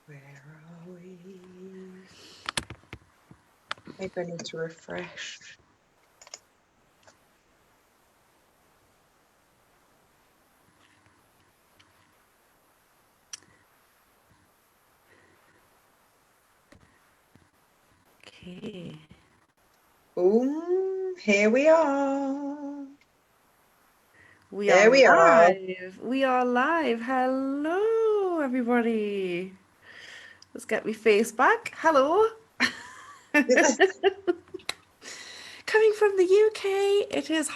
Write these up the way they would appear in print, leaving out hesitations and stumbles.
Where are we? Maybe I need to refresh. Okay. Oh, here we are. We There are we are. live. We are live. Hello, everybody. Let's get my face back. Hello. Coming from the UK, it is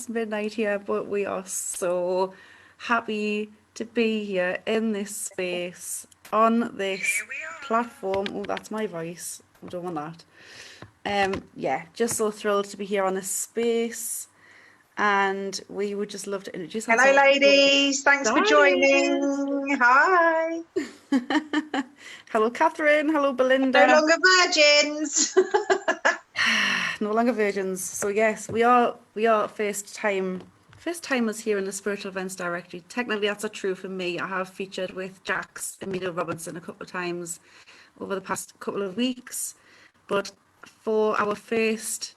midnight here, but we are so happy to be here in this space on this platform. Oh, that's my voice. I don't want that. Yeah, just so thrilled to be here on this space, and we would just love to introduce Hello, ourselves. ladies. Thanks for Guys. joining. Hi. Hello, Catherine. Hello, No Belinda. longer virgins. No longer virgins. So yes, we are first timers here in the Spiritual Events Directory. Technically, that's not true for me. I have featured with Jax Emilio Robinson a couple of times over the past couple of weeks, but for our first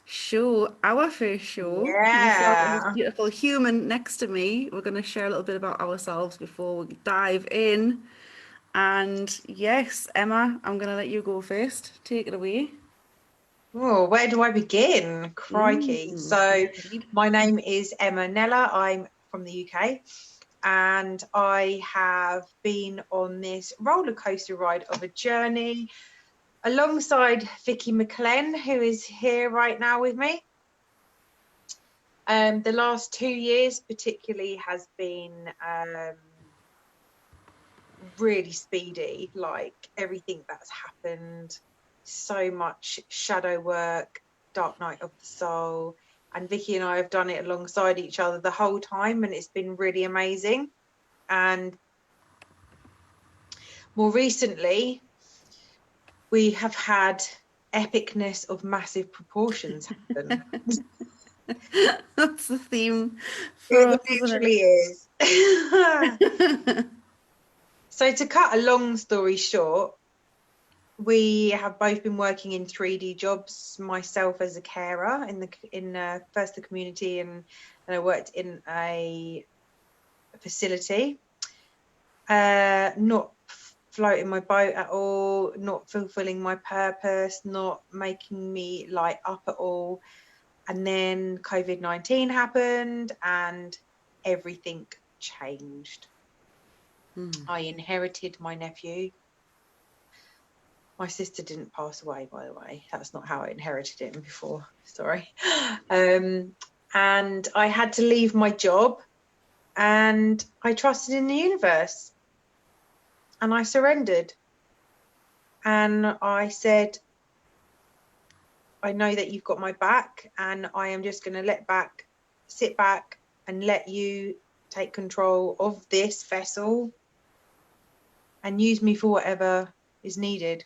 show, we've got this Yeah. beautiful human next to me. We're going to share a little bit about ourselves before we dive in. And yes, Emma, I'm going to let you go first. Take it away. Oh, where do I begin? Crikey. So, Indeed. my name is Emma Neller. I'm from the UK, and I have been on this roller coaster ride of a journey alongside Vicky McClenn, who is here right now with me. The last 2 years, particularly, has been really speedy. Like everything that's happened, so much shadow work, dark night of the soul, and Vicky and I have done it alongside each other the whole time, and it's been really amazing. And more recently, we have had epicness of massive proportions happen. That's the theme for It us, isn't literally is. it? So to cut a long story short, we have both been working in 3D jobs. Myself as a carer in first the community, and I worked in a facility. Not floating my boat at all, not fulfilling my purpose, not making me light up at all. And then COVID-19 happened, and everything changed. I inherited my nephew. My sister didn't pass away, by the way. That's not how I inherited him before. Sorry. And I had to leave my job, and I trusted in the universe, and I surrendered. And I said, I know that you've got my back, and I am just going to sit back and let you take control of this vessel and use me for whatever is needed.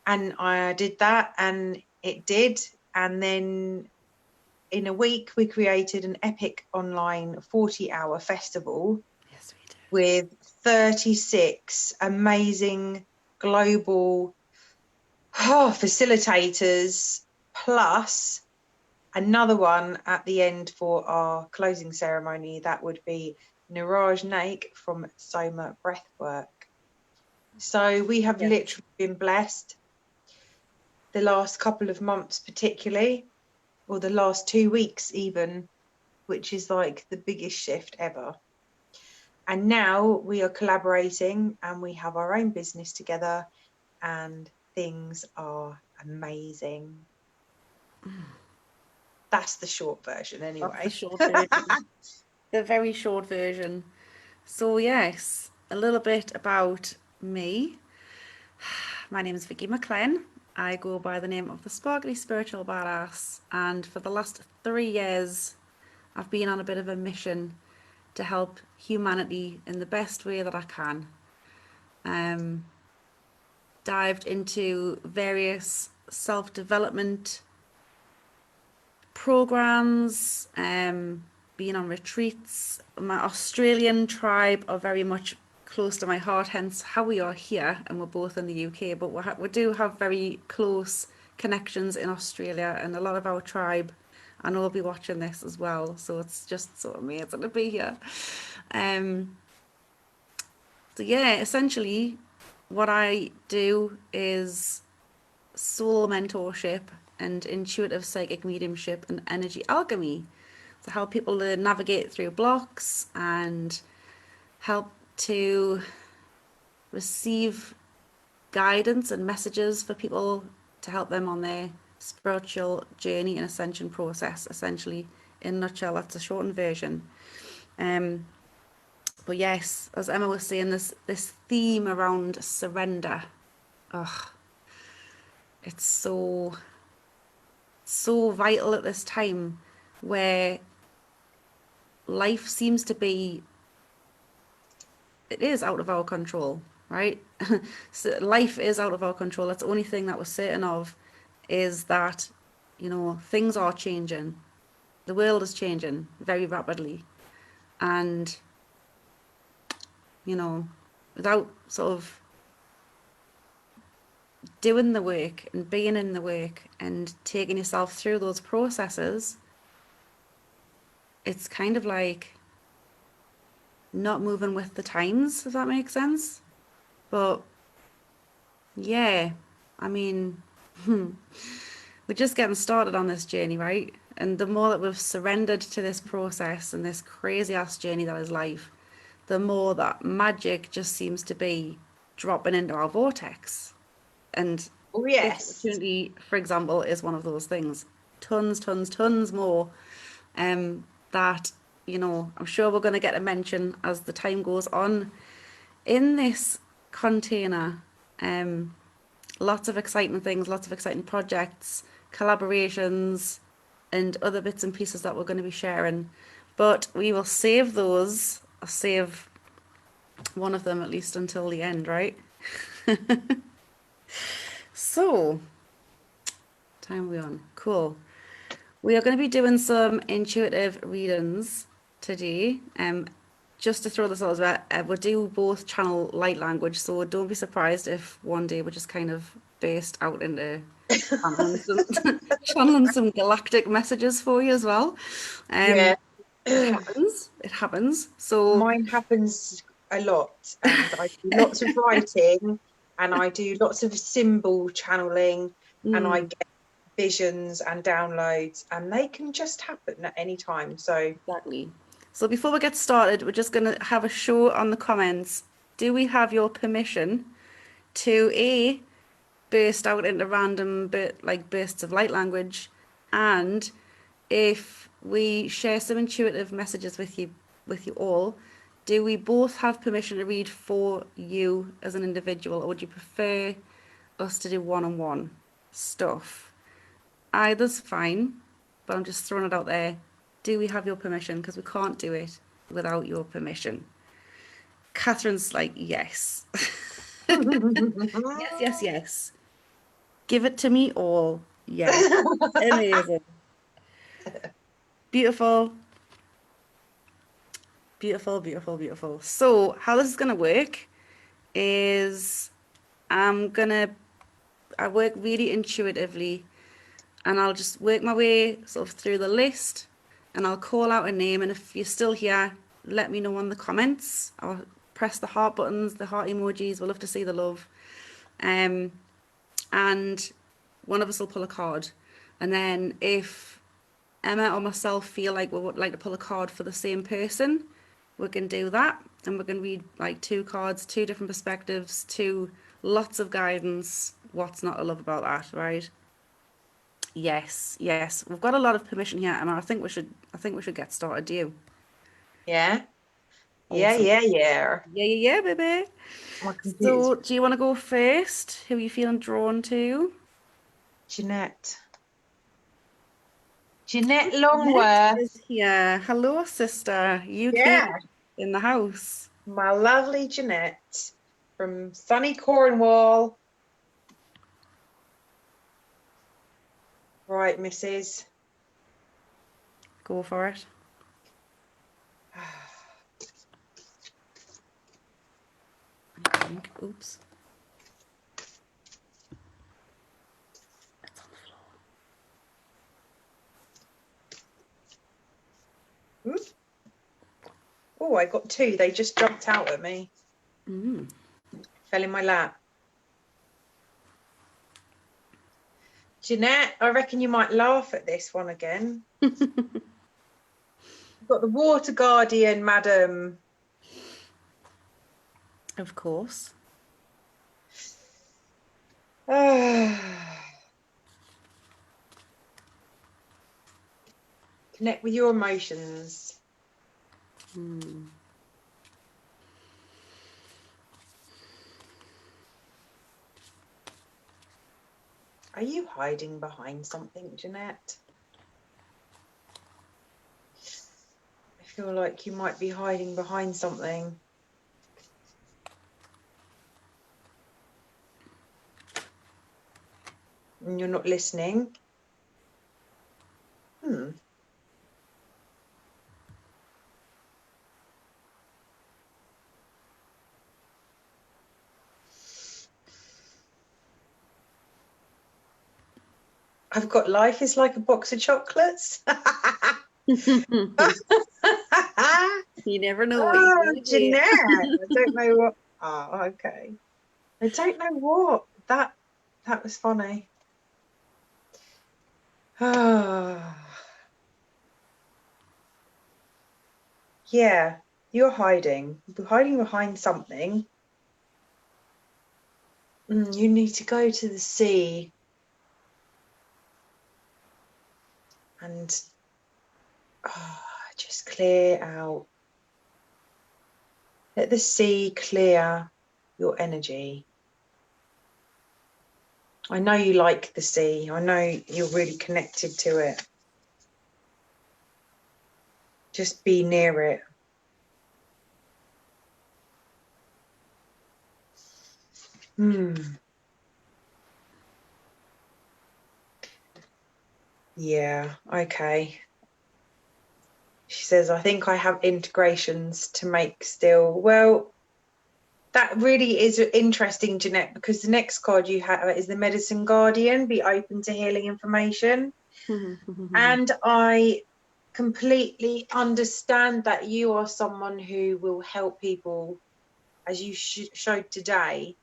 And I did that, and it did. And then in a week, we created an epic online 40-hour festival. Yes, we do. With 36 amazing global facilitators, plus another one at the end for our closing ceremony. That would be Niraj Naik from Soma Breathwork. So we have literally been blessed the last couple of months, particularly, or the last 2 weeks even, which is like the biggest shift ever. And now we are collaborating, and we have our own business together, and things are amazing. That's the short version anyway. That's the short version. The very short version. So yes, a little bit about me. My name is Vicky McClenn. I go by the name of the Sparkly Spiritual Badass, and for the last 3 years, I've been on a bit of a mission to help humanity in the best way that I can. Dived into various self-development programs, being on retreats. My Australian tribe are very much close to my heart, hence how we are here, and we're both in the UK, but we do have very close connections in Australia, and a lot of our tribe, I know, will be watching this as well, so it's just so amazing to be here. So yeah, essentially what I do is soul mentorship and intuitive psychic mediumship and energy alchemy to help people to navigate through blocks and help to receive guidance and messages for people to help them on their spiritual journey and ascension process. Essentially, in a nutshell, that's a shortened version. But yes, as Emma was saying, this theme around surrender. Oh, it's so vital at this time where life seems to be, it is out of our control, right? So life is out of our control. That's the only thing that we're certain of, is that, things are changing. The world is changing very rapidly. And, without sort of doing the work and being in the work and taking yourself through those processes, it's kind of like not moving with the times, if that makes sense. But yeah, I mean, we're just getting started on this journey, right? And the more that we've surrendered to this process and this crazy ass journey that is life, the more that magic just seems to be dropping into our vortex. And Oh, this yes. opportunity, for example, is one of those things. Tons more that, I'm sure we're going to get a mention as the time goes on in this container. Lots of exciting things, lots of exciting projects, collaborations, and other bits and pieces that we're going to be sharing. But we will save those, or save one of them at least until the end, right? So, time are we on? Cool. We are going to be doing some intuitive readings today. Just to throw this out as well, we do both channel light language, so don't be surprised if one day we just kind of burst out into channeling some galactic messages for you as well. Yeah. It happens. It happens. So Mine happens a lot, and I do lots of writing, and I do lots of symbol channeling, and I get visions and downloads, and they can just happen at any time. So exactly. So before we get started, we're just going to have a show on the comments. Do we have your permission to burst out into random bursts of light language, and if we share some intuitive messages with you all, do we both have permission to read for you as an individual, or would you prefer us to do one-on-one stuff? Either's fine, but I'm just throwing it out there. Do we have your permission? Because we can't do it without your permission. Catherine's like, yes. Yes. Give it to me all. Yes. Amazing. Beautiful. So, how this is going to work is I work really intuitively, and I'll just work my way sort of through the list, and I'll call out a name, and if you're still here, let me know in the comments, or press the heart buttons, the heart emojis. We'll love to see the love. And one of us will pull a card, and then if Emma or myself feel like we would like to pull a card for the same person, we can do that, and we can read like two cards, two different perspectives, lots of guidance. What's not to love about that, right? Yes. We've got a lot of permission here, Emma. I think we should get started. Do you? yeah, Awesome. yeah. Yeah, baby. My computer's So, do you want to go first? Who are you feeling drawn to? Jeanette Jeanette Longworth. is here. Hello, sister. UK Yeah, in the house. my lovely Jeanette from sunny Cornwall. Right, Mrs. Go for it. think. Oops. It's on the floor. Oh, I got two. They just jumped out at me. Fell in my lap. Jeanette, I reckon you might laugh at this one again. You've got the Water Guardian, madam. Of course. Connect with your emotions. Are you hiding behind something, Jeanette? I feel like you might be hiding behind something. And you're not listening. I've got life is like a box of chocolates. You never know what Oh, you're going to Jeanette, get. I don't know what. Oh, okay. I don't know what. That was funny. Yeah, you're hiding. You're hiding behind something. You need to go to the sea and just clear out. Let the sea clear your energy. I know you like the sea. I know you're really connected to it. Just be near it. Yeah, okay. She says, I think I have integrations to make still. Well, that really is interesting, Jeanette, because the next card you have is the Medicine Guardian, be open to healing information. And I completely understand that you are someone who will help people, as you showed today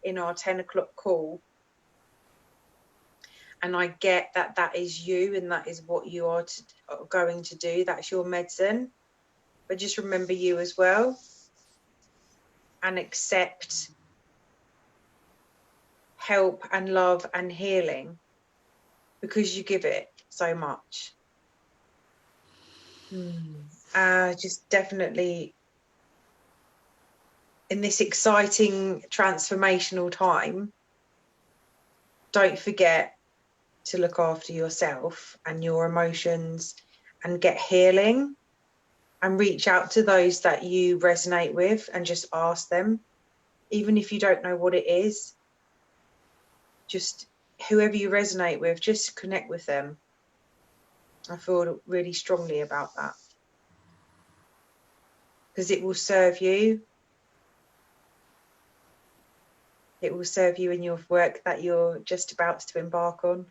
in our 10 o'clock call. And I get that that is you and that is what you are going to do. That's your medicine. But just remember you as well. And accept help and love and healing because you give it so much. Just definitely in this exciting transformational time, don't forget to look after yourself and your emotions and get healing and reach out to those that you resonate with and just ask them, even if you don't know what it is, just whoever you resonate with, just connect with them. I feel really strongly about that because it will serve you. It will serve you in your work that you're just about to embark on.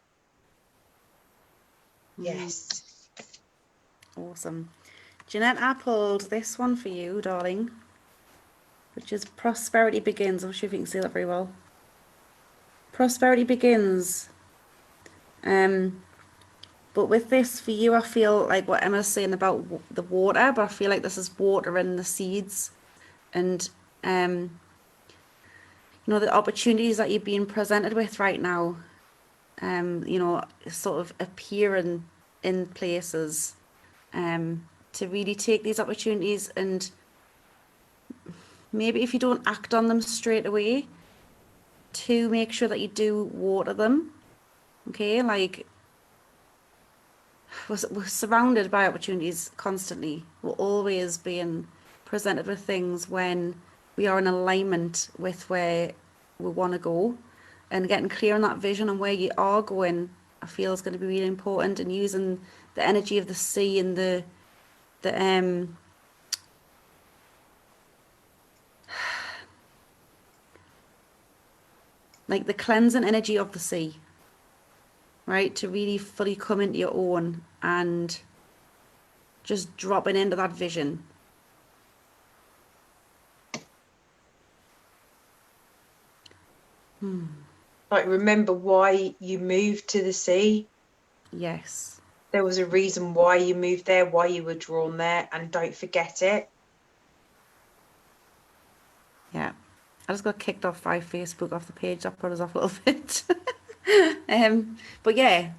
Yes. Awesome. Jeanette, I pulled this one for you, darling, which is Prosperity Begins. I'm not sure if you can see that very well. Prosperity Begins. But with this, for you, I feel like what Emma's saying about the water, but I feel like this is watering the seeds and, you know, the opportunities that you're being presented with right now, you know, sort of appearing in places, to really take these opportunities and maybe if you don't act on them straight away, to make sure that you do water them. Okay, like we're surrounded by opportunities constantly. We're always being presented with things when we are in alignment with where we want to go, and getting clear on that vision and where you are going, I feel is going to be really important, and using the energy of the sea and the like the cleansing energy of the sea, right? To really fully come into your own and just dropping into that vision. Like, remember why you moved to the sea. Yes. There was a reason why you moved there, why you were drawn there, and don't forget it. Yeah. I just got kicked off by Facebook off the page. That put us off a little bit. But yeah,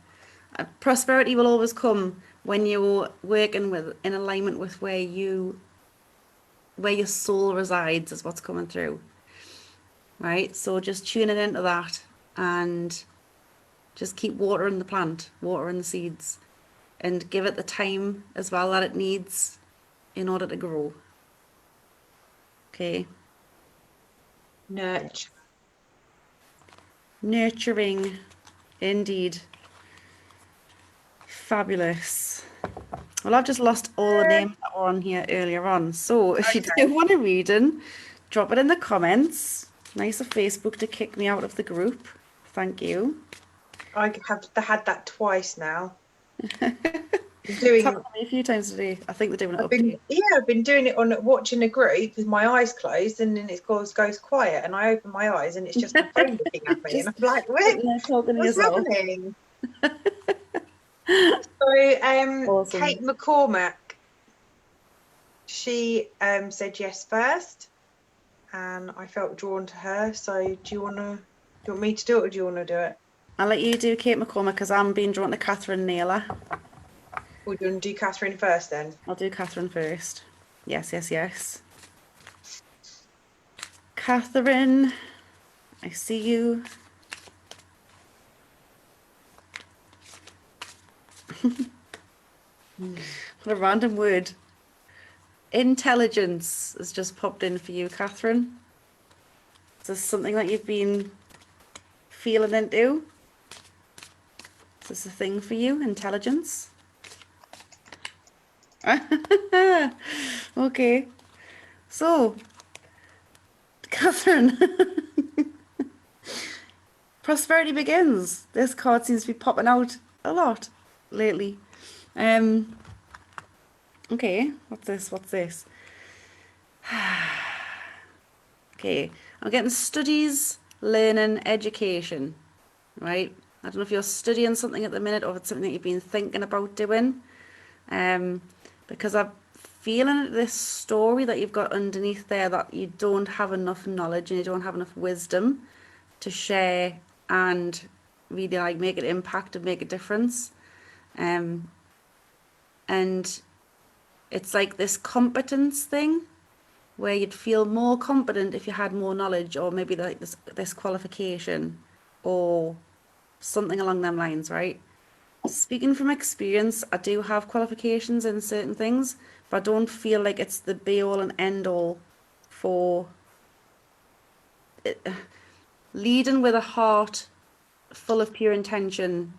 prosperity will always come when you're working with in alignment with where your soul resides is what's coming through. Right? So just tuning into that and just keep watering the plant, watering the seeds, and give it the time as well that it needs in order to grow. Okay. Nurture. Nurturing, indeed. Fabulous. Well, I've just lost all the names that were on here earlier on. So if you do want a reading, drop it in the comments. Nice of Facebook to kick me out of the group. Thank you. I have had that twice now. It's Doing. happened to me a few times today. I think they're doing it I've been doing it on watching a group with my eyes closed, and then it goes quiet, and I open my eyes, and it's just my phone looking at me, and I'm like, what's happening? So, Awesome. Kate McCormack, she said yes first, and I felt drawn to her. So, do you want me to do it, or do you want to do it? I'll let you do Kate McCormack because I'm being drawn to Catherine Neller. Or do you want to do Catherine first then? I'll do Catherine first. Yes, yes, yes. Catherine, I see you. What a random word. Intelligence has just popped in for you, Catherine. Is this something that you've been feeling into? Is this a thing for you, intelligence? Okay. So, Catherine, prosperity begins. This card seems to be popping out a lot lately. Okay, what's this? What's this? Okay, I'm getting studies, learning, education, right? I don't know if you're studying something at the minute or if it's something that you've been thinking about doing. Because I'm feeling this story that you've got underneath there that you don't have enough knowledge and you don't have enough wisdom to share and really like make an impact and make a difference. And it's like this competence thing where you'd feel more competent if you had more knowledge or maybe like this qualification or something along them lines, right? Speaking from experience, I do have qualifications in certain things, but I don't feel like it's the be all and end all for leading with a heart full of pure intention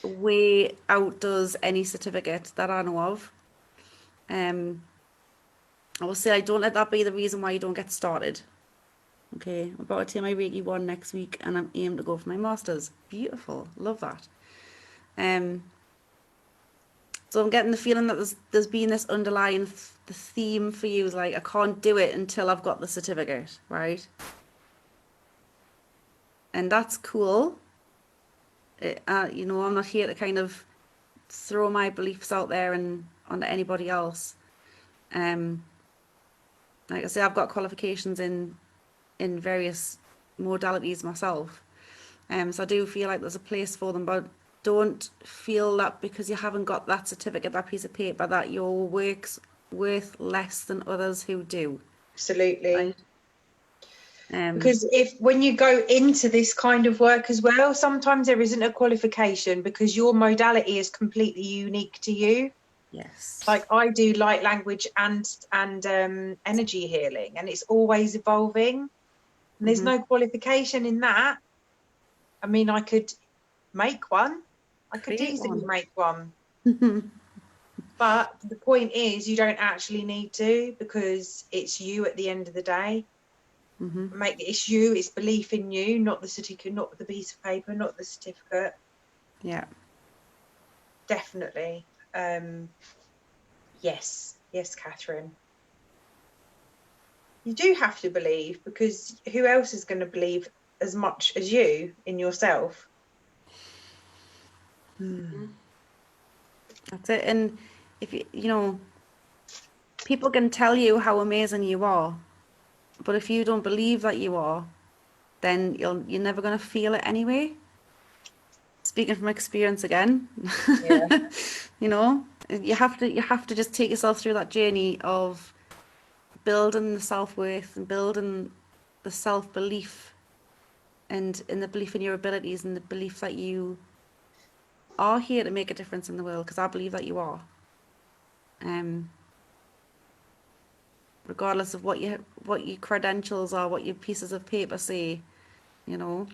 way outdoes any certificate that I know of. I will say I don't let that be the reason why you don't get started. Okay, I'm about to take my Reiki 1 next week and I'm aiming to go for my Masters. Beautiful, love that. So I'm getting the feeling that there's been this underlying the theme for you is like I can't do it until I've got the certificate, right? And that's cool. You know, I'm not here to kind of throw my beliefs out there and onto anybody else. Like I say, I've got qualifications in various modalities myself. So I do feel like there's a place for them, but don't feel that because you haven't got that certificate, that piece of paper, that your work's worth less than others who do. Absolutely. Right? Because when you go into this kind of work as well, sometimes there isn't a qualification because your modality is completely unique to you. Yes. Like I do light language and energy healing, and it's always evolving. And there's no qualification in that. I mean, I could make one. I could easily make one. But the point is, you don't actually need to because it's you at the end of the day. Make it's you, it's belief in you, not the certificate, not the piece of paper, not the certificate. Yeah. Definitely. Yes, Catherine. You do have to believe, because who else is going to believe as much as you in yourself? That's it. And if people can tell you how amazing you are, but if you don't believe that you are, then you're never going to feel it anyway. Speaking from experience again. Yeah. You have to just take yourself through that journey of building the self-worth and building the self-belief and in the belief in your abilities and the belief that you are here to make a difference in the world, because I believe that you are. Regardless of what your credentials are, what your pieces of paper say, Well,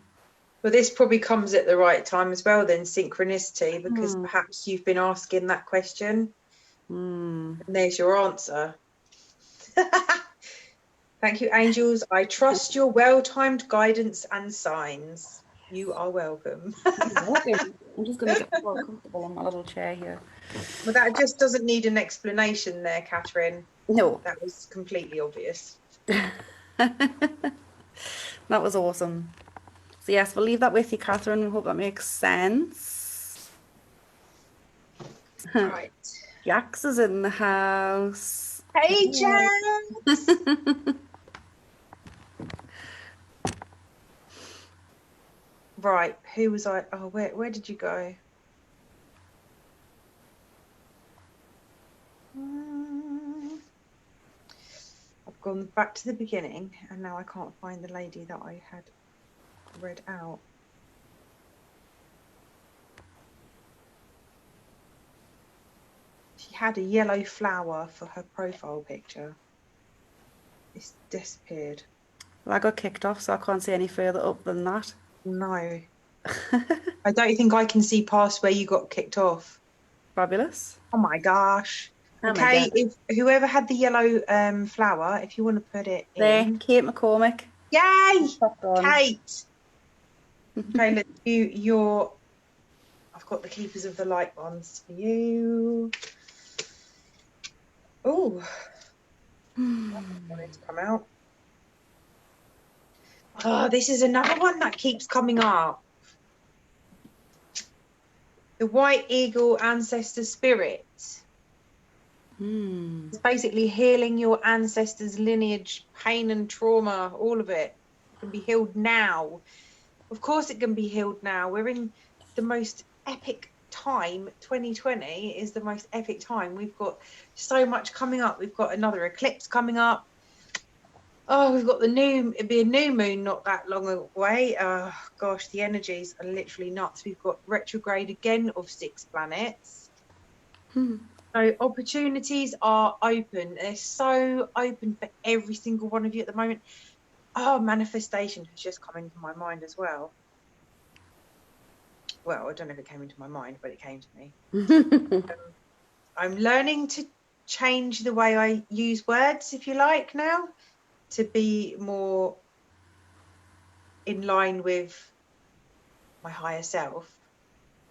this probably comes at the right time as well, then, synchronicity, because perhaps you've been asking that question. And there's your answer. Thank you, angels. I trust your well-timed guidance and signs. You are welcome. I'm just going to get more comfortable on my little chair here. Well, that just doesn't need an explanation there, Catherine. No. That was completely obvious. That was awesome. So yes, we'll leave that with you, Catherine. We hope that makes sense. Right. Jax is in the house. Hey, Jax. Right. Who was I? Oh, where did you go? I've gone back to the beginning, and now I can't find the lady that I had read out. She had a yellow flower for her profile picture. It's disappeared. Well, I got kicked off, so I can't see any further up than that. No. I don't think I can see past where you got kicked off. Fabulous. Oh my gosh. Oh my Okay, God. if whoever had the yellow flower, if you want to put it There, in. Kate McCormick. Yay! On. Kate. Okay, look, I've got the Keepers of the Light ones for you. Oh, wanted to come out. Oh, this is another one that keeps coming up. The White Eagle Ancestor Spirit. It's basically healing your ancestors' lineage, pain and trauma, all of it. It can be healed now. Of course it can be healed now. We're in the most epic time. 2020 is the most epic time. We've got so much coming up. We've got another eclipse coming up. Oh, we've got it'd be a new moon not that long away. Oh gosh, the energies are literally nuts. We've got retrograde again of 6 planets. So opportunities are open. They're so open for every single one of you at the moment. Oh, manifestation has just come into my mind as well. Well, I don't know if it came into my mind, but it came to me. I'm learning to change the way I use words, if you like, now, to be more in line with my higher self.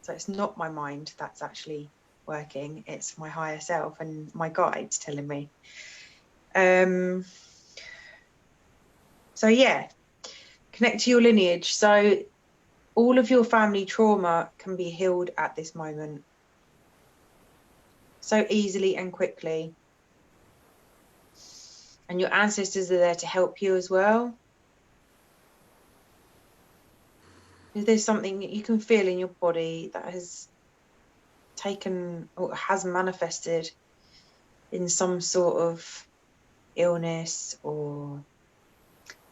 So it's not my mind that's actually working, it's my higher self and my guides telling me. So yeah, connect to your lineage. So all of your family trauma can be healed at this moment so easily and quickly. And your ancestors are there to help you as well. If there's something that you can feel in your body that has taken or has manifested in some sort of illness or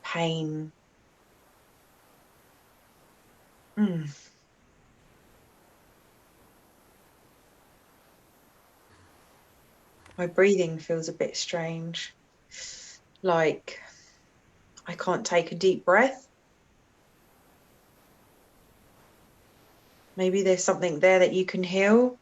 pain. My breathing feels a bit strange. Like I can't take a deep breath. Maybe there's something there that you can heal.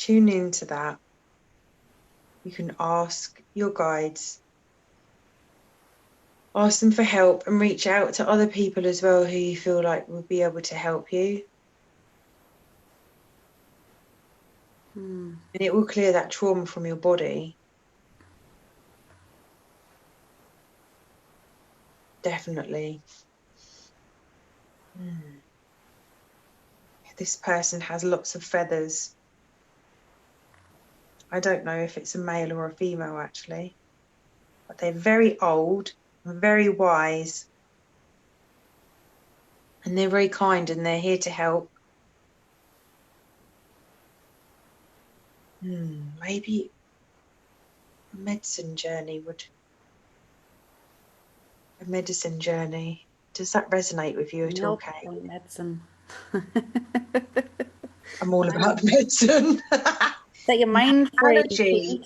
Tune into that. You can ask your guides, ask them for help, and reach out to other people as well who you feel like will be able to help you. And it will clear that trauma from your body. Definitely. This person has lots of feathers. I don't know if it's a male or a female, actually. But they're very old and very wise. And they're very kind and they're here to help. Maybe a medicine journey. Does that resonate with you at all, Kate? Medicine. I'm all about medicine. Set your mind free. Allergy.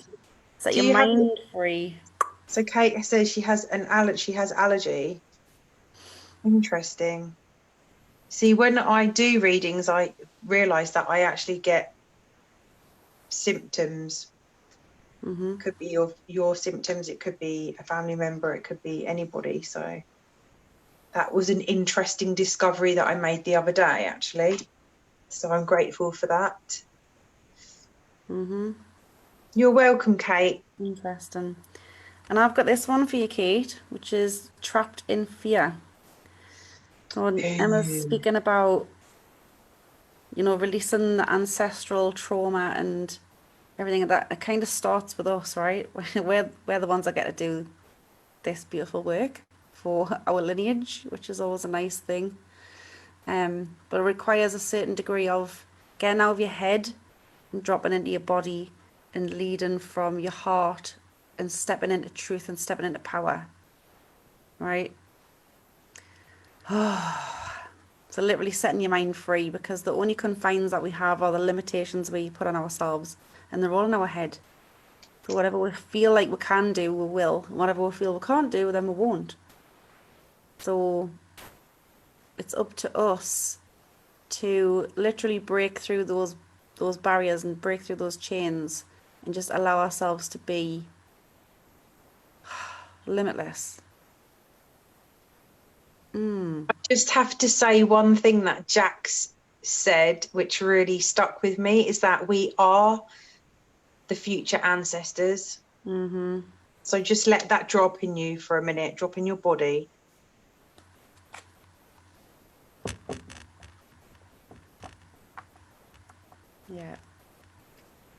Set your mind free. So Kate says she has allergy. Interesting. See, when I do readings, I realise that I actually get symptoms. Could be your symptoms, it could be a family member, it could be anybody. So that was an interesting discovery that I made the other day, actually. So I'm grateful for that. You're welcome, Kate. Interesting. And I've got this one for you, Kate, which is Trapped in Fear. So Emma's speaking about, you know, releasing the ancestral trauma and everything like that. It kind of starts with us, right? We're the ones that get to do this beautiful work for our lineage, which is always a nice thing. But it requires a certain degree of getting out of your head and dropping into your body and leading from your heart and stepping into truth and stepping into power, right? So literally setting your mind free, because the only confines that we have are the limitations we put on ourselves, and they're all in our head. So whatever we feel like we can do, we will. Whatever we feel we can't do, then we won't. So it's up to us to literally break through those barriers and break through those chains and just allow ourselves to be limitless. I just have to say one thing that Jax said, which really stuck with me, is that we are the future ancestors. So just let that drop in you for a minute, drop in your body. Yeah.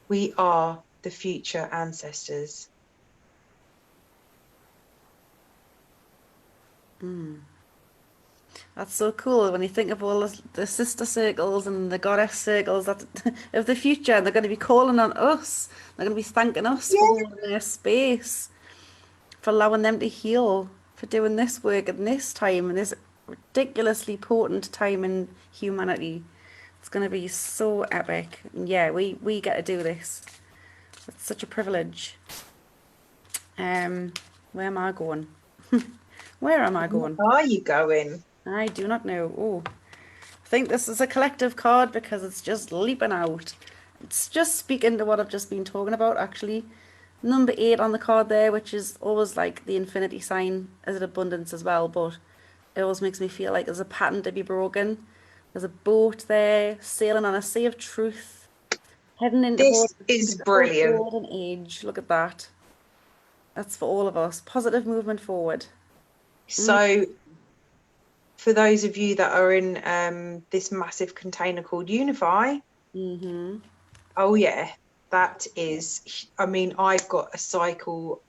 We are the future ancestors. That's so cool when you think of all the sister circles and the goddess circles that of the future, and they're going to be calling on us. They're going to be thanking us for holding their space, for allowing them to heal, for doing this work at this time, and this ridiculously potent time in humanity. It's going to be so epic. And yeah, we get to do this. It's such a privilege. Where am I going? Where am I going? Where are you going? I do not know. Oh, I think this is a collective card because it's just leaping out. It's just speaking to what I've just been talking about, actually. Number 8 on the card there, which is always like the infinity sign, is an abundance as well, but it always makes me feel like there's a pattern to be broken. There's a boat there, sailing on a sea of truth, heading into This is brilliant. golden age. Look at that. That's for all of us. Positive movement forward. So for those of you that are in this massive container called Unify, oh yeah, that is, I mean, I've got a cycle,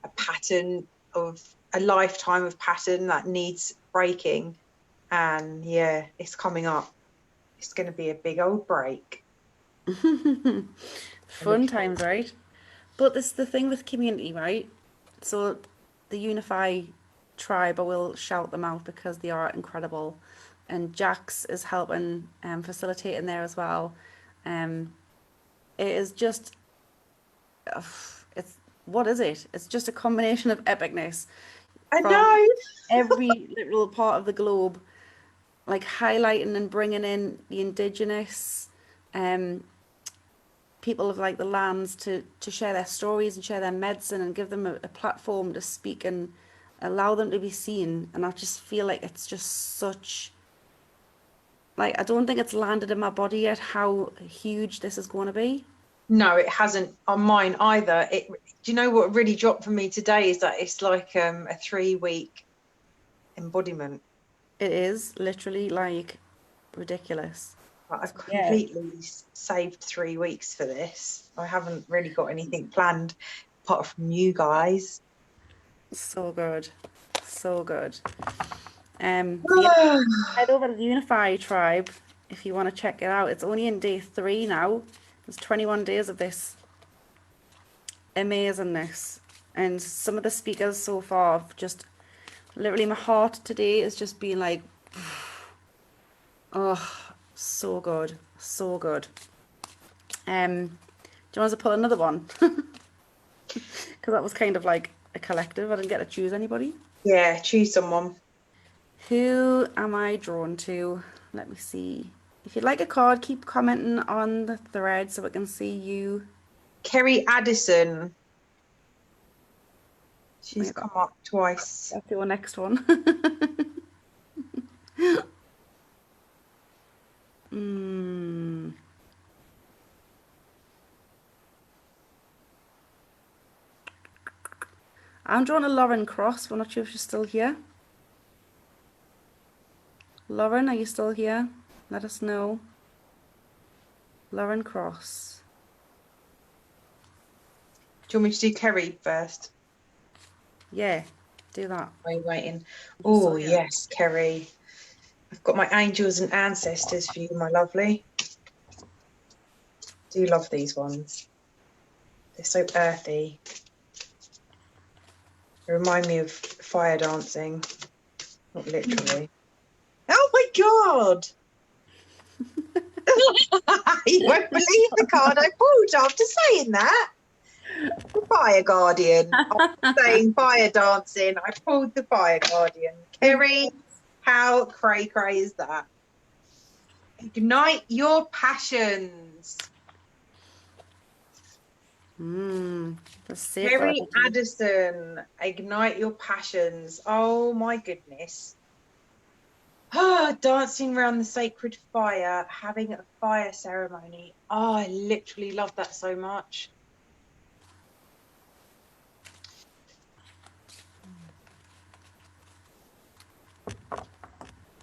a pattern of a lifetime of pattern that needs breaking, and yeah, it's coming up. It's going to be a big old break. Fun times, right? But this is the thing with community, right? So the Unify tribe, I will shout them out because they are incredible, and Jax is helping facilitating there as well. It is just it's what is it? It's just a combination of epicness. I know. Every little part of the globe, like highlighting and bringing in the indigenous people of like the lands to share their stories and share their medicine and give them a platform to speak and allow them to be seen. And I just feel like it's just such, like, I don't think it's landed in my body yet how huge this is going to be. No, it hasn't on mine either. Do you know what really dropped for me today is that it's like a 3-week embodiment. It is literally like ridiculous. Like, I've Yeah. completely saved 3 weeks for this. I haven't really got anything planned apart from you guys. So good. So good. So yeah, head over to the Unify tribe if you want to check it out. It's only in day 3 now. There's 21 days of this amazingness. And some of the speakers so far have just literally my heart today is just being like, oh, so good. So good. Do you want us to put another one? Because that was kind of like a collective. I didn't get to choose anybody. Yeah, choose someone. Who am I drawn to? Let me see. If you'd like a card, keep commenting on the thread so we can see you. Kerry Addison. She's Wait, come up twice. that's your next one. Hmm. I'm drawn to Lauren Cross. We're not sure if she's still here. Lauren, are you still here? Let us know. Lauren Cross. Do you want me to do Kerry first? Yeah, do that. Are you waiting? She's still Oh, here. yes, Kerry. I've got my angels and ancestors for you, my lovely. Do love these ones. They're so earthy. They remind me of fire dancing. Not literally. Oh my God! You won't believe the card I pulled after saying that. The Fire Guardian. After saying fire dancing, I pulled the Fire Guardian. Kerry, how cray cray is that? Ignite your passions. The safe Kerry energy. Addison, ignite your passions. Oh my goodness. Ah, dancing around the sacred fire, having a fire ceremony. Oh, I literally love that so much.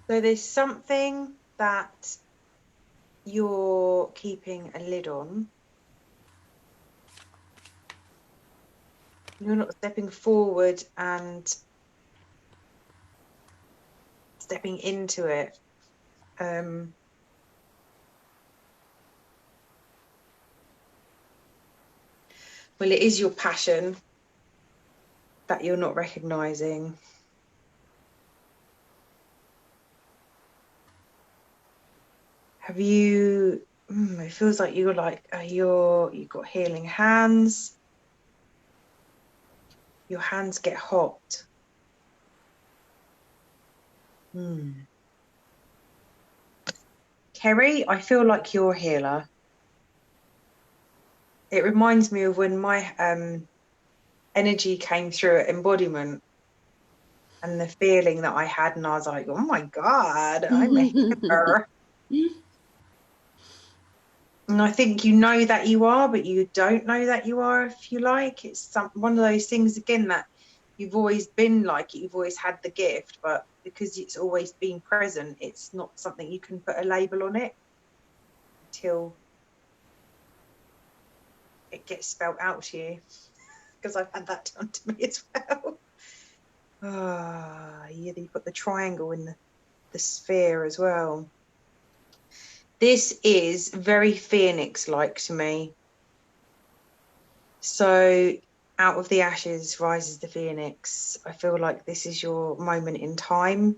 So there's something that you're keeping a lid on. You're not stepping forward and stepping into it. Well, it is your passion that you're not recognizing. Have you? It feels like you're like you've got healing hands. Your hands get hot. Kerry, I feel like you're a healer. It reminds me of when my energy came through at embodiment and the feeling that I had, and I was like, oh my God, I'm a healer. And I think you know that you are, but you don't know that you are, if you like. It's one of those things, again, that you've always been like it. You've always had the gift, but because it's always been present, it's not something you can put a label on it until it gets spelt out to you. Because I've had that done to me as well. Ah, yeah, you've got the triangle in the sphere as well. This is very Phoenix-like to me. So out of the ashes rises the Phoenix. I feel like this is your moment in time.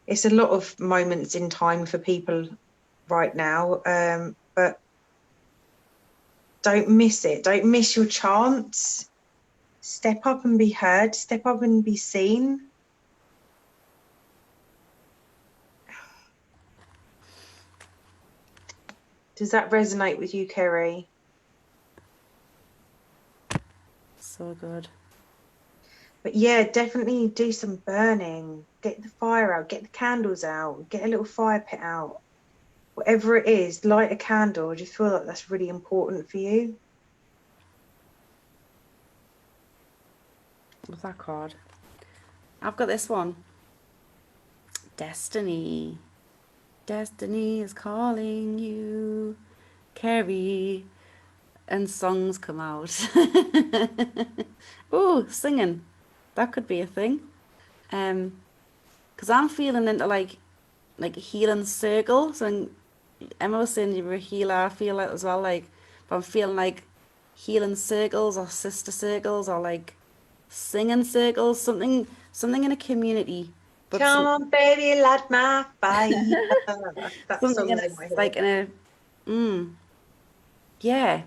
It's a lot of moments in time for people right now, but don't miss it. Don't miss your chance. Step up and be heard. Step up and be seen. Does that resonate with you, Kerry? So good. But yeah, definitely do some burning. Get the fire out, get the candles out, get a little fire pit out. Whatever it is, light a candle. I just feel like that's really important for you. What's that card? I've got this one. Destiny. Destiny is calling you. Carrie. And songs come out. Ooh, singing. That could be a thing. Because I'm feeling into like healing circles, and Emma was saying you were a healer. I feel like as well, like if I'm feeling like healing circles or sister circles or like singing circles, something in a community, but Come on, baby, light my fire. That something in song's a in my head. like in a yeah,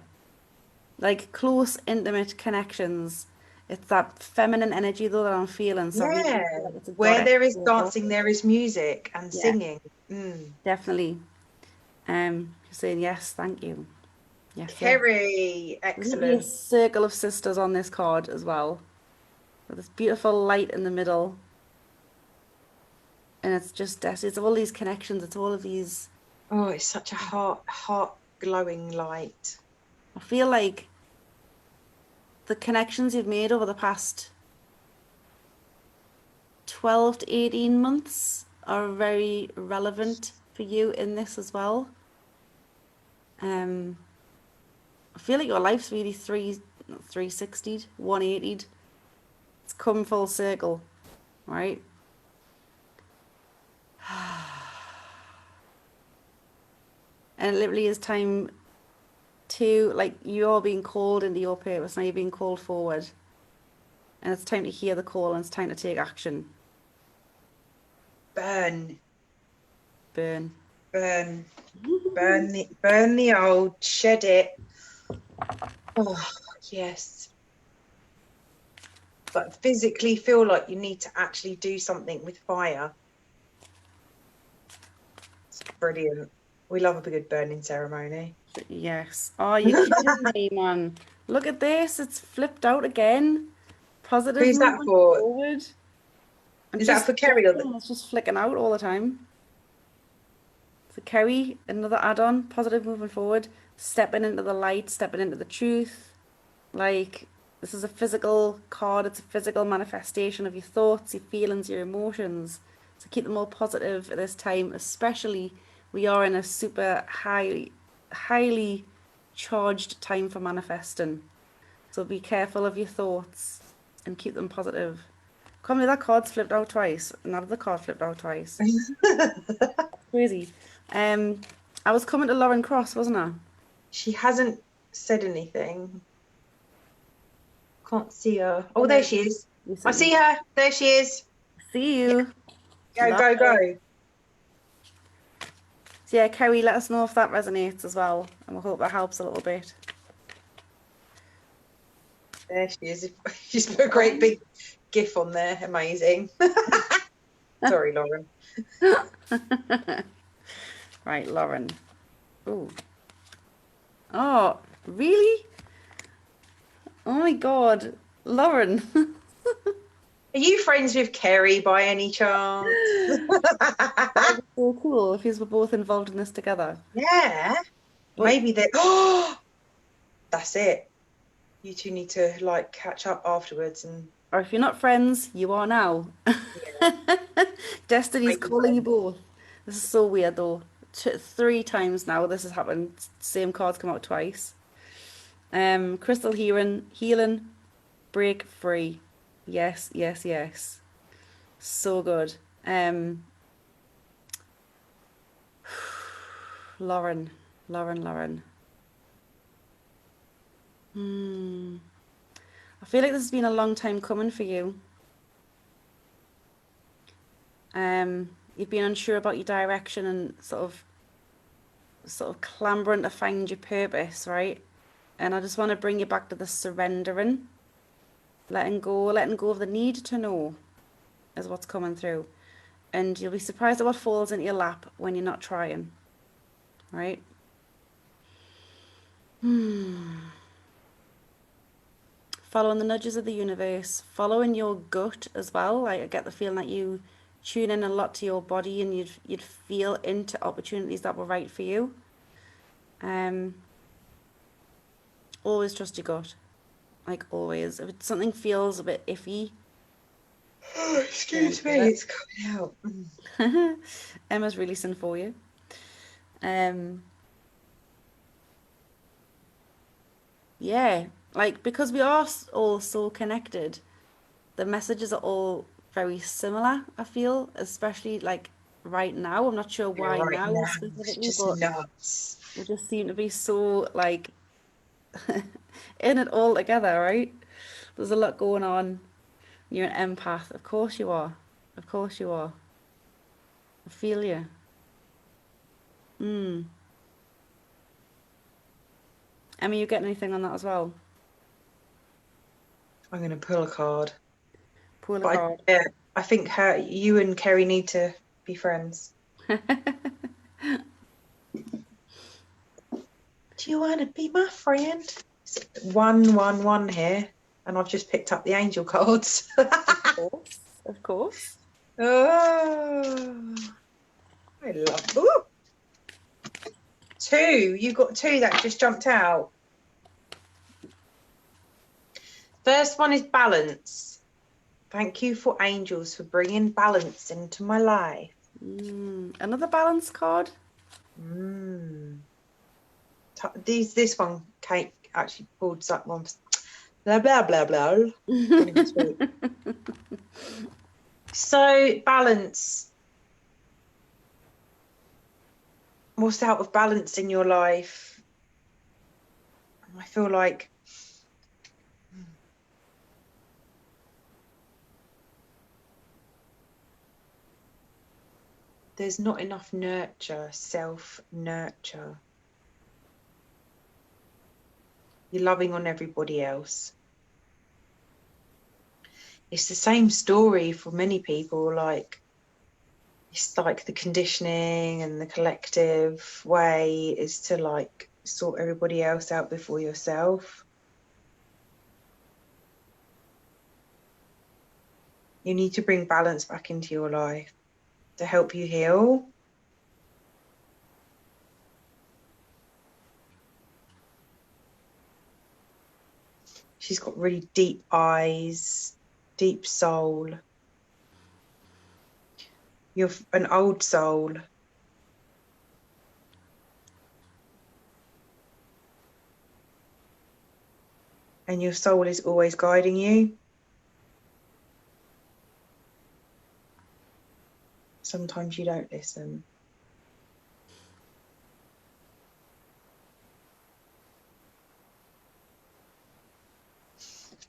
like close, intimate connections. It's that feminine energy though that I'm feeling, so I really Yeah. feel like it's a Where goddess there is circle. dancing, there is music and Yeah, singing. Mm. definitely. Saying yes, thank you. Yes, yes. Kerry, There's literally a excellent. circle of sisters on this card as well, with this beautiful light in the middle. And it's just, it's all these connections, it's all of these. Oh, it's such a heart glowing light. I feel like the connections you've made over the past 12 to 18 months are very relevant for you in this as well. Um, I feel like your life's really 360'd, 180'd. It's come full circle, right? And it literally is time to, like, you're being called into your purpose, now you're being called forward. And it's time to hear the call and it's time to take action. Burn, Burn. burn, burn the old, shed it. Oh, yes. But physically feel like you need to actually do something with fire. It's brilliant. We love a good burning ceremony. Yes. Oh, you're kidding me, man. Look at this. It's flipped out again. Positive Who's that movement for? forward. And Is that just for Kerry or it's just flicking out all the time. So Kerry, another add-on, positive moving forward, stepping into the light, stepping into the truth. Like, this is a physical card, it's a physical manifestation of your thoughts, your feelings, your emotions. So keep them all positive at this time, especially we are in a super highly charged time for manifesting. So be careful of your thoughts and keep them positive. Can't believe that card's flipped out twice. Another card flipped out twice. Crazy. Um, I was coming to Lauren Cross, wasn't I? She hasn't said anything. Can't see her. Oh, Oh, there there she she is. is. You I sent me. see her. There she is. See Yeah, you. go, Love go, it. go. So yeah, Kerry, let us know if that resonates as well, and we hope that helps a little bit. There she is. She's put a great big gif on there. Amazing. Sorry, Lauren. Right, Lauren. Ooh. Oh, really? Oh my God, Lauren. Are you friends with Kerry by any chance? That would be so cool if we were both involved in this together. Yeah. But Maybe they. Oh, that's it. You two need to like catch up afterwards and or if you're not friends, you are now. yeah, Destiny's maybe calling you friends. both. This is so weird though. Three times now this has happened. Same cards come out twice. Crystal healing, break free. Yes, yes, yes. So good. Lauren, Lauren. I feel like this has been a long time coming for you. You've been unsure about your direction and sort of clambering to find your purpose, right? And I just want to bring you back to the surrendering, letting go of the need to know is what's coming through. And you'll be surprised at what falls into your lap when you're not trying, right? following the nudges of the universe, following your gut as well. Like I get the feeling that you tune in a lot to your body and you'd feel into opportunities that were right for you. Always trust your gut. Like always. If something feels a bit iffy, Excuse me, it's coming out. Emma's releasing for you. Yeah, like because we are all so connected, the messages are all very similar, I feel, especially like right now. I'm not sure why Right now now, it's specifically, just but nuts. we just seem to be so like in it all together, right? There's a lot going on. You're an empath. Of course you are. Of course you are. I feel you. Emma, you getting anything on that as well? I'm going to pull a card. Pull a But card. I think you and Kerry need to be friends. Do you want to be my friend? 111 here, and I've just picked up the angel cards. Of course. Of course. Oh, I love. Ooh, 2. You got 2 that just jumped out. First one is balance. Thank you for angels for bringing balance into my life. Another balance card. This one Kate actually pulled one. Blah blah blah blah. So balance. What's out of balance in your life? I feel like there's not enough nurture, self-nurture. You're loving on everybody else. It's the same story for many people. Like it's like the conditioning and the collective way is to like sort everybody else out before yourself. You need to bring balance back into your life to help you heal. She's got really deep eyes, deep soul. You're an old soul. And your soul is always guiding you. Sometimes you don't listen.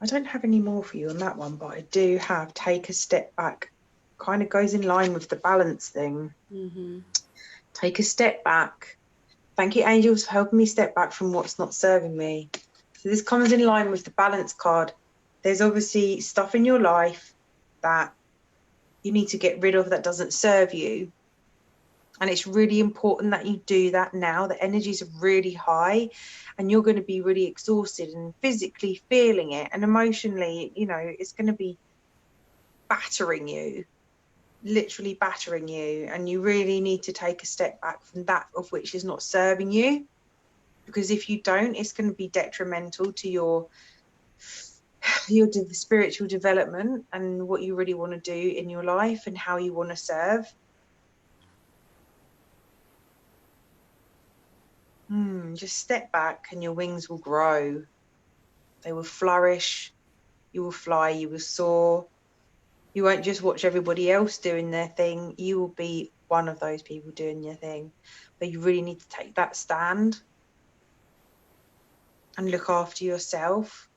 I don't have any more for you on that one, but I do have take a step back. Kind of goes in line with the balance thing. Take a step back. Thank you, angels, for helping me step back from what's not serving me. So this comes in line with the balance card. There's obviously stuff in your life that you need to get rid of that doesn't serve you. And it's really important that you do that now. The energies are really high and you're going to be really exhausted and physically feeling it. And emotionally, you know, it's going to be battering you, literally battering you. And you really need to take a step back from that of which is not serving you. Because if you don't, it's going to be detrimental to your spiritual development and what you really want to do in your life and how you want to serve. Just step back and your wings will grow. They will flourish. You will fly. You will soar. You won't just watch everybody else doing their thing. You will be one of those people doing your thing. But you really need to take that stand and look after yourself.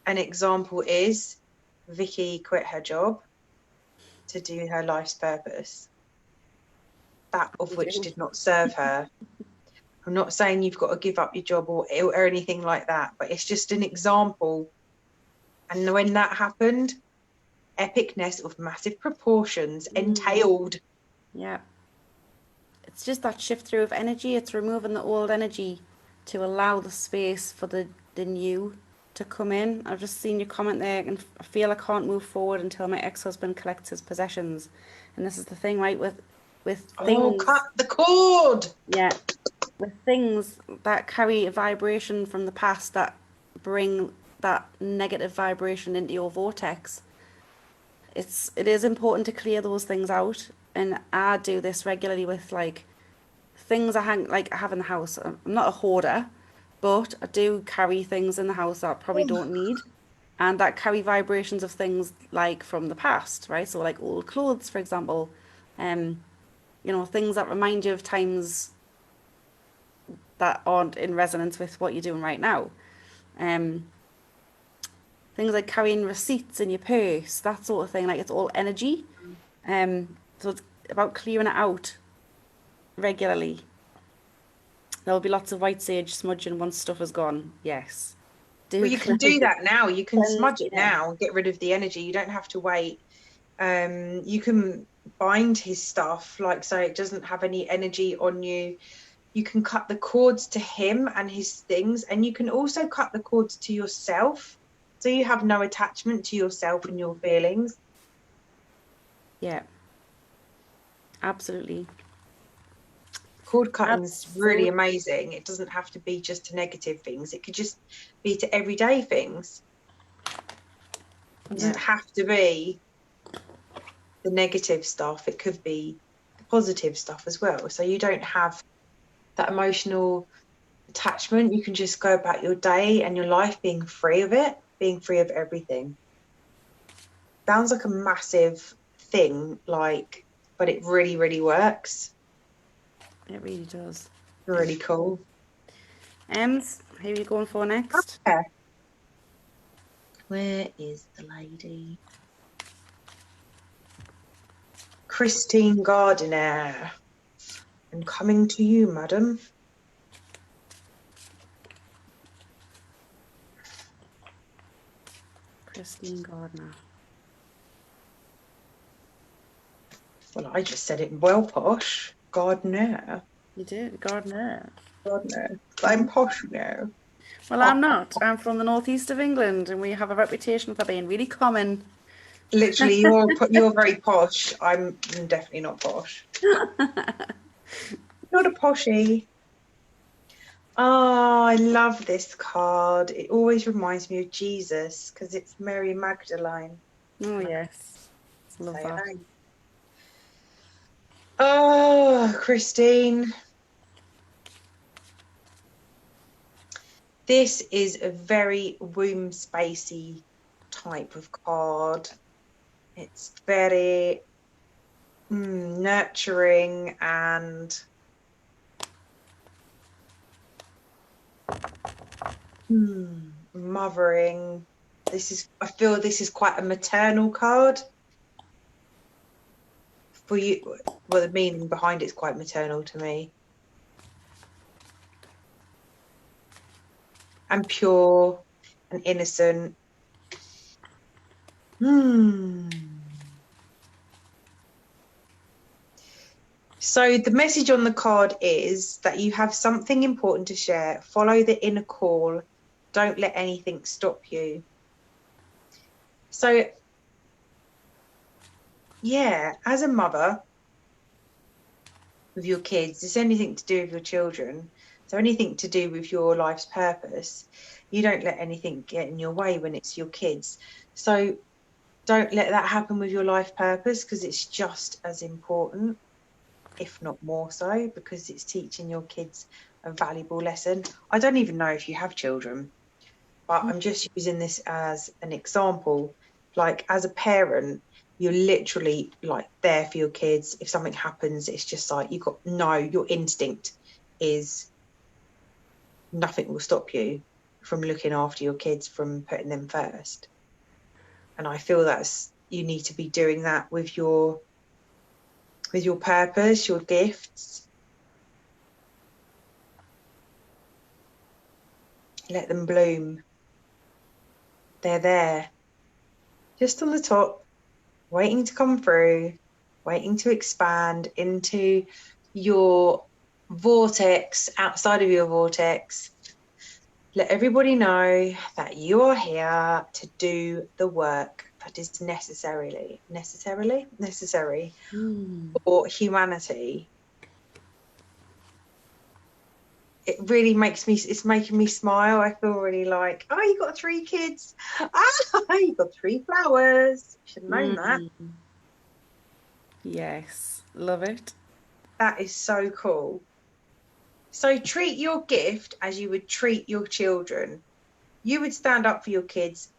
An example is Vicky quit her job to do her life's purpose, that of which did not serve her. I'm not saying you've got to give up your job or anything like that, but it's just an example. And when that happened, epicness of massive proportions entailed. Yeah. It's just that shift through of energy. It's removing the old energy to allow the space for the the new to come in. I've just seen your comment there, and I feel I can't move forward until my ex-husband collects his possessions. And this is the thing, right? With Oh, things, cut the cord. yeah, with things that carry a vibration from the past that bring that negative vibration into your vortex. It is important to clear those things out, and I do this regularly with like things I have in the house. I'm not a hoarder, but I do carry things in the house that I probably don't need, and that carry vibrations of things like from the past, right? So like old clothes, for example, um, things that remind you of times that aren't in resonance with what you're doing right now. Um, Things like carrying receipts in your purse, that sort of thing. Like it's all energy. So it's about clearing it out regularly. There'll be lots of white sage smudging once stuff is gone. Yes. Well, Do you can do that now. You can cleanse, smudge it yeah. now and get rid of the energy. You don't have to wait. You can bind his stuff, like, so it doesn't have any energy on you. You can cut the cords to him and his things, and you can also cut the cords to yourself, so you have no attachment to yourself and your feelings. Yeah. Absolutely. Cord cutting's really Absolutely. amazing. It doesn't have to be just to negative things. It could just be to everyday things. It doesn't Yeah. have to be the negative stuff. It could be the positive stuff as well. So you don't have that emotional attachment. You can just go about your day and your life being free of it, being free of everything. Sounds like a massive thing, like, but it really, really works. It really does. Really cool. Ems, who are you going for next? Okay. Where is the lady? Christine Gardiner. I'm coming to you, madam. Christine Gardner. Well, I just said it well posh. Gardner. You did, Gardner. Gardner. I'm posh now. Well, I'm not. I'm from the northeast of England, and we have a reputation for being really common. Literally, you're very posh. I'm definitely not posh. Not a poshy. Oh, I love this card. It always reminds me of Jesus because it's Mary Magdalene. Oh, yes. Love Say that. hi. Oh, Christine. This is a very womb spacey type of card. It's very nurturing and mothering. I feel this is quite a maternal card for you. Well, the meaning behind it's quite maternal to me. And pure and innocent. So the message on the card is that you have something important to share. Follow the inner call. Don't let anything stop you. So, yeah, as a mother with your kids, it's anything to do with your children. So anything to do with your life's purpose. You don't let anything get in your way when it's your kids. So don't let that happen with your life purpose, because it's just as important, if not more so, because it's teaching your kids a valuable lesson. I don't even know if you have children, but I'm just using this as an example. Like, as a parent, you're literally like there for your kids. If something happens, it's just like your instinct is nothing will stop you from looking after your kids, from putting them first. And I feel you need to be doing that with your purpose, your gifts. Let them bloom. They're there, just on the top, waiting to come through, waiting to expand into your vortex, outside of your vortex. Let everybody know that you are here to do the work that is necessary for humanity. It really it's making me smile. I feel really like, oh, you got 3 kids. Ah, you got 3 flowers. Should have known that. Yes, love it. That is so cool. So treat your gift as you would treat your children. You would stand up for your kids.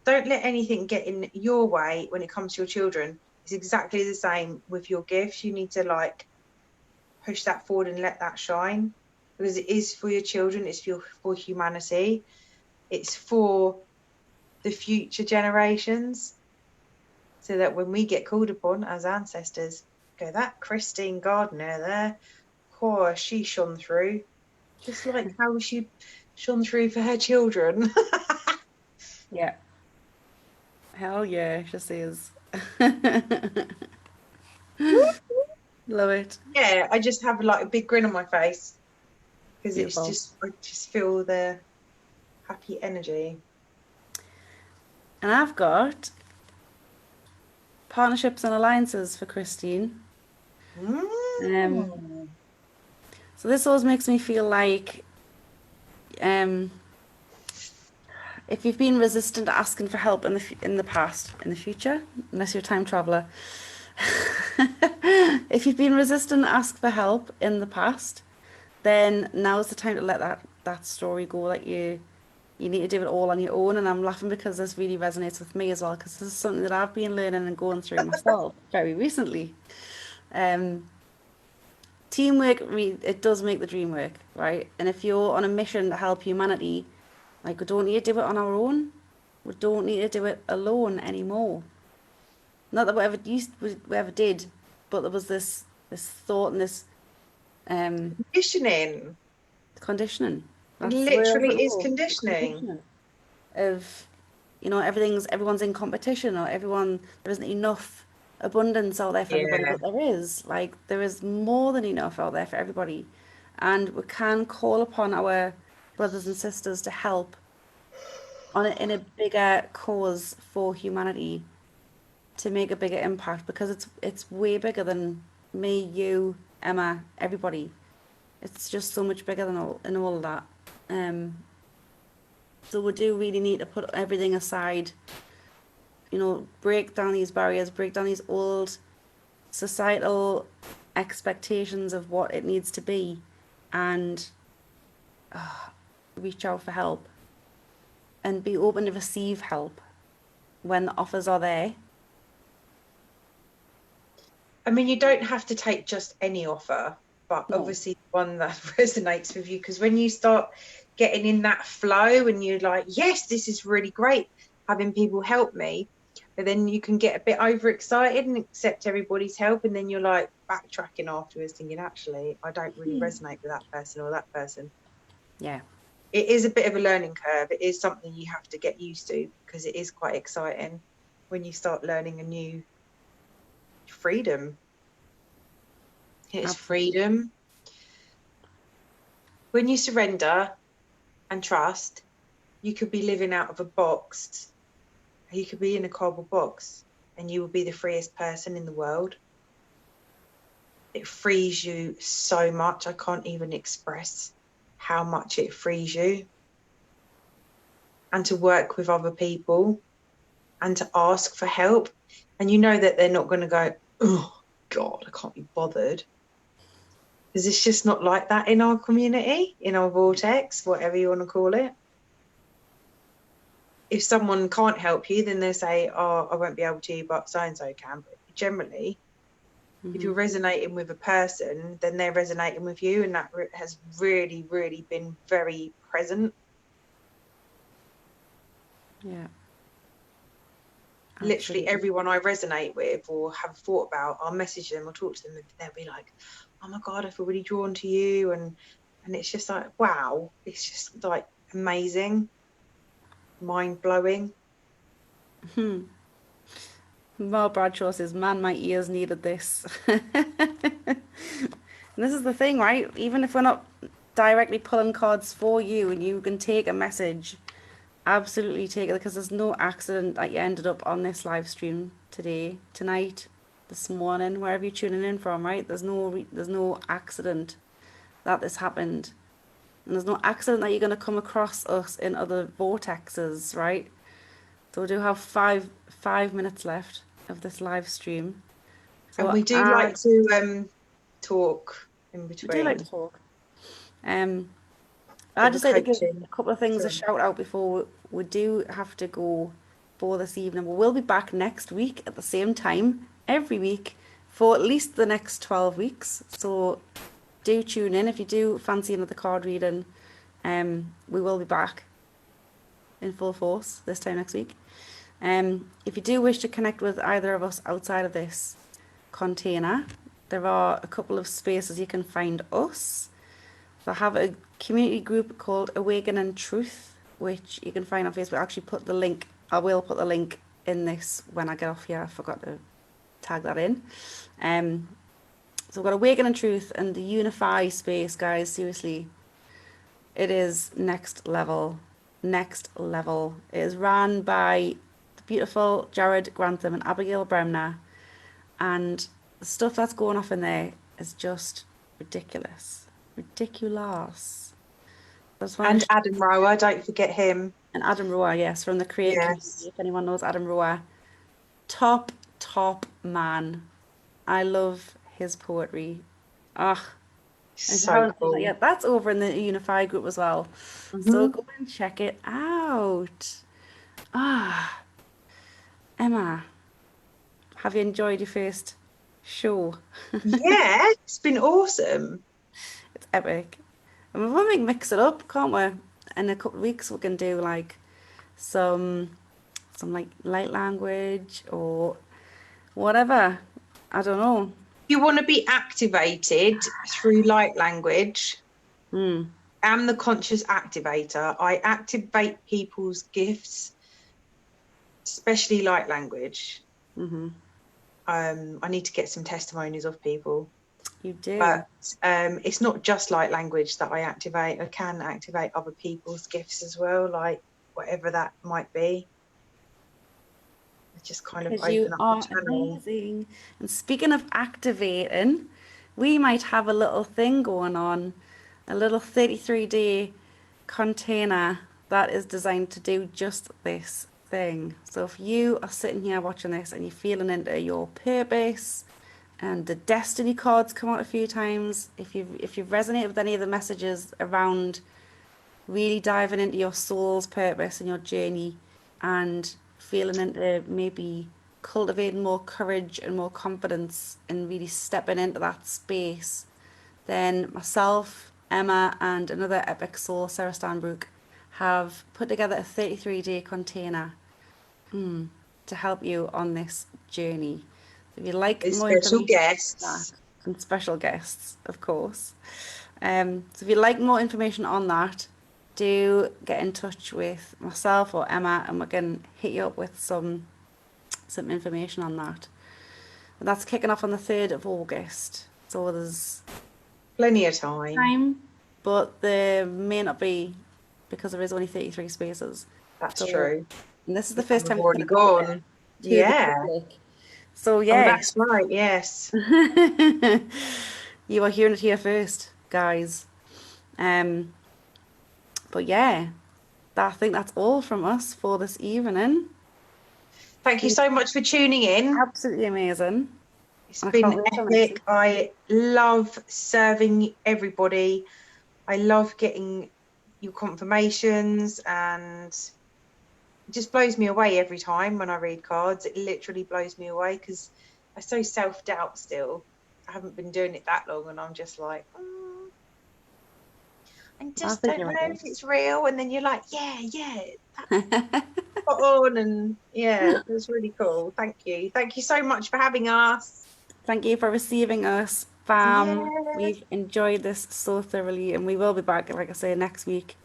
Don't let anything get in your way when it comes to your children. It's exactly the same with your gifts. You need to like push that forward and let that shine, because it is for your children. It's for humanity. It's for the future generations, so that when we get called upon as ancestors, go, that Christine Gardner there, oh, she shone through, just like how she shone through for her children. Yeah. Hell yeah, she says. Love it. Yeah, I just have like a big grin on my face because it's Beautiful. just, I just feel the happy energy. And I've got partnerships and alliances for Christine. Mm. So this always makes me feel like um, if you've been resistant to asking for help in the past, in the future, unless you're a time traveler, if you've been resistant to ask for help in the past, then now's the time to let that story go. Like you need to do it all on your own. And I'm laughing because this really resonates with me as well, because this is something that I've been learning and going through myself very recently. Um, Teamwork, it does make the dream work, right? And if you're on a mission to help humanity, like we don't need to do it on our own. We don't need to do it alone anymore. Not that we ever did, but there was this thought and this um Conditioning. conditioning. It That's the word of it literally is all. The conditioning. conditioning of, everyone's in competition, or there isn't enough abundance out there for everybody, Yeah. but there is more than enough out there for everybody, and we can call upon our brothers and sisters to help in a bigger cause for humanity, to make a bigger impact, because it's way bigger than me, you, Emma, everybody. It's just so much bigger than all of that. um so we do really need to put everything aside, break down these barriers, break down these old societal expectations of what it needs to be, and reach out for help and be open to receive help when the offers are there. I mean, you don't have to take just any offer, but No. obviously one that resonates with you. Because when you start getting in that flow and you're like, yes, this is really great having people help me, but then you can get a bit overexcited and accept everybody's help. And then you're like backtracking afterwards, thinking, actually, I don't really resonate with that person or that person. Yeah. It is a bit of a learning curve. It is something you have to get used to, because it is quite exciting when you start learning a new freedom. It's Absolutely. freedom. When you surrender and trust, you could be living out of a box. You could be in a cardboard box and you will be the freest person in the world. It frees you so much. I can't even express how much it frees you. And to work with other people and to ask for help. And you know that they're not going to go, oh, God, I can't be bothered. Because it's just not like that in our community, in our vortex, whatever you want to call it. If someone can't help you, then they say, oh, I won't be able to, but so-and-so can. But generally, if you're resonating with a person, then they're resonating with you. And that has really, really been very present. Yeah. Literally Absolutely. everyone I resonate with or have thought about, I'll message them or talk to them. They'll be like, oh my God, I feel really drawn to you. And it's just like, wow, it's just like amazing, mind blowing. Well, Bradshaw says, man, my ears needed this. And this is the thing, right? Even if we're not directly pulling cards for you, and you can take a message. Absolutely take it, because there's no accident that you ended up on this live stream today, tonight, this morning, wherever you're tuning in from, right? There's no accident that this happened. And there's no accident that you're going to come across us in other vortexes, right? So we do have five minutes left of this live stream. And So we do like to talk in we do like to between talk. I'd with the just like to give coaching. a couple of things a Sorry. shout out before we do have to go for this evening. We will be back next week at the same time, every week, for at least the next 12 weeks. So do tune in if you do fancy another card reading. We will be back in full force this time next week. If you do wish to connect with either of us outside of this container, there are a couple of spaces you can find us. So I have a community group called Awakening Truth, which you can find on Facebook. I will put the link in this when I get off here. I forgot to tag that in. So we've got Awakening Truth and the Unify space, guys. Seriously, it is next level. Next level. It is ran by the beautiful Jared Grantham and Abigail Bremner. And the stuff that's going off in there is just ridiculous. Ridiculous. And Adam Rower, don't forget him. And Adam Rower, yes, from the Create community, if anyone knows Adam Rower. Top man. I love his poetry. Ah, So cool. yeah, that's over in the Unify group as well. So go and check it out. Ah, Emma, have you enjoyed your first show? Yeah, it's been awesome. It's epic. And we might mix it up, can't we? In a couple of weeks, we can do like some like light language or whatever. I don't know. You want to be activated through light language. I'm the conscious activator. I activate people's gifts, especially light language. I need to get some testimonies of people. You do. But it's not just light language that I activate. I can activate other people's gifts as well, like whatever that might be. I just kind of Because you open up are the channel. amazing. And speaking of activating, we might have a little thing going on, a little 33-day container that is designed to do just this thing. So if you are sitting here watching this and you're feeling into your purpose, and the destiny cards come out a few times, if you've resonated with any of the messages around really diving into your soul's purpose and your journey, and feeling into maybe cultivating more courage and more confidence and really stepping into that space, then myself, Emma, and another epic soul, Sarah Stanbrook, have put together a 33-day container to help you on this journey. If you'd like more Special information, guests. and special guests, of course. So if you'd like more information on that, do get in touch with myself or Emma, and we can hit you up with some information on that. But that's kicking off on the 3rd of August, so there's Plenty of time. but there may not be, because there is only 33 spaces. That's true. And this is the first time we've already gone. Yeah. So yeah. Oh, that's right. Yes. You are hearing it here first, guys. But yeah, I think that's all from us for this evening. Thank you so much for tuning in. Absolutely amazing. It's been epic. I love serving everybody. I love getting your confirmations, and it just blows me away every time when I read cards. It literally blows me away because I so self-doubt still. I haven't been doing it that long, and I'm just like, I just don't know if it's real. And then you're like, yeah, that's spot on. And yeah, it was really cool. Thank you. Thank you so much for having us. Thank you for receiving us, fam. We've enjoyed this so thoroughly, and we will be back, like I say, next week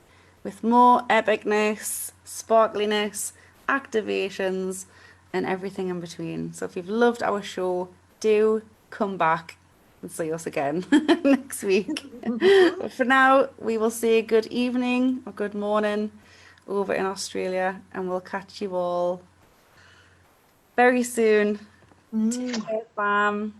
with more epicness, sparkliness, activations, and everything in between. So if you've loved our show, do come back and see us again next week. But for now, we will say good evening or good morning over in Australia, and we'll catch you all very soon. Take care, fam.